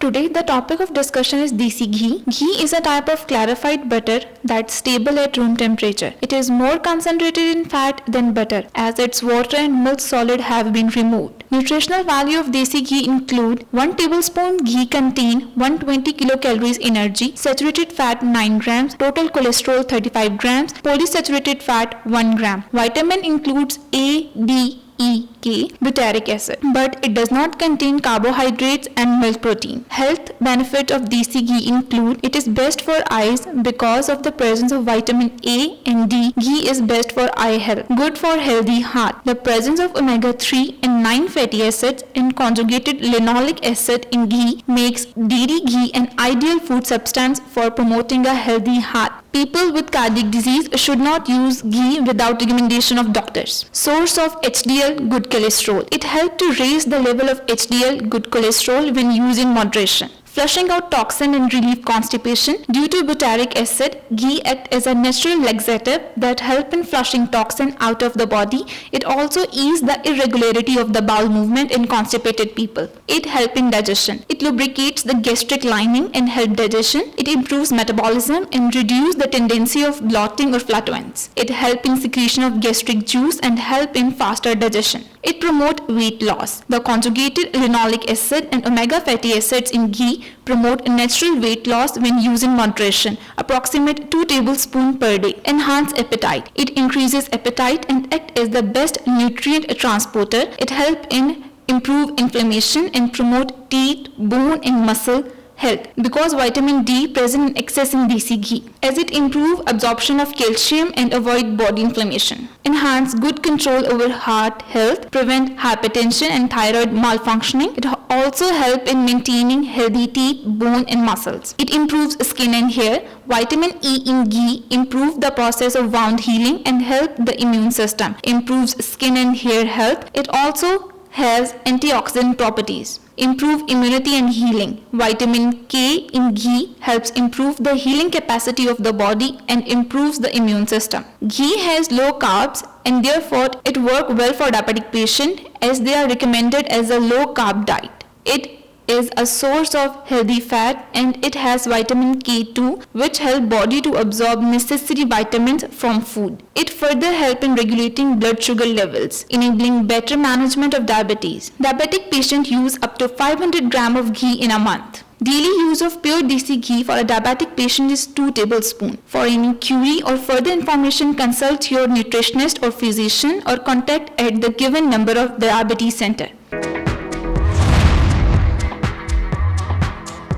Today the topic of discussion is desi ghee. Ghee is a type of clarified butter that's stable at room temperature. It is more concentrated in fat than butter as its water and milk solid have been removed. Nutritional value of desi ghee include 1 tablespoon ghee contain 120 kilocalories energy, saturated fat 9 grams, total cholesterol 35 grams, polysaturated fat 1 gram. Vitamin includes A, D, E, K, butyric acid, but it does not contain carbohydrates and milk protein. Health benefit of desi ghee include it is best for eyes because of the presence of vitamin A and D. Ghee is best for eye health. Good for healthy heart. The presence of omega-3 and 9 fatty acids and conjugated linoleic acid in ghee makes dairy ghee an ideal food substance for promoting a healthy heart. People with cardiac disease should not use ghee without recommendation of doctors. Source of HDL good cholesterol. It helps to raise the level of HDL good cholesterol when used in moderation. Flushing out toxin and relieve constipation. Due to butyric acid, ghee acts as a natural laxative that helps in flushing toxin out of the body. It also eases the irregularity of the bowel movement in constipated people. It helps in digestion. It lubricates the gastric lining and helps digestion. It improves metabolism and reduces the tendency of bloating or flatulence. It helps in secretion of gastric juice and helps in faster digestion. It promotes weight loss. The conjugated linoleic acid and omega fatty acids in ghee promote natural weight loss when used in moderation, approximate 2 tablespoons per day. Enhance appetite. It increases appetite and acts as the best nutrient transporter. It helps in improve inflammation and promote teeth, bone and muscle health because vitamin D present in excess in desi ghee, as it improves absorption of calcium and avoid body inflammation. Enhance good control over heart health, prevent hypertension and thyroid malfunctioning. It also helps in maintaining healthy teeth, bone and muscles. It improves skin and hair. Vitamin E in ghee improves the process of wound healing and help the immune system. Improves skin and hair health. It also has antioxidant properties. Improve immunity and healing. Vitamin K in ghee helps improve the healing capacity of the body and improves the immune system. Ghee has low carbs and therefore it works well for diabetic patients as they are recommended as a low carb diet. It is a source of healthy fat and it has vitamin K2 which help body to absorb necessary vitamins from food. It further helps in regulating blood sugar levels, enabling better management of diabetes. Diabetic patients use up to 500 grams of ghee in a month. Daily use of pure desi ghee for a diabetic patient is 2 tablespoons. For any query or further information, consult your nutritionist or physician or contact at the given number of diabetes center.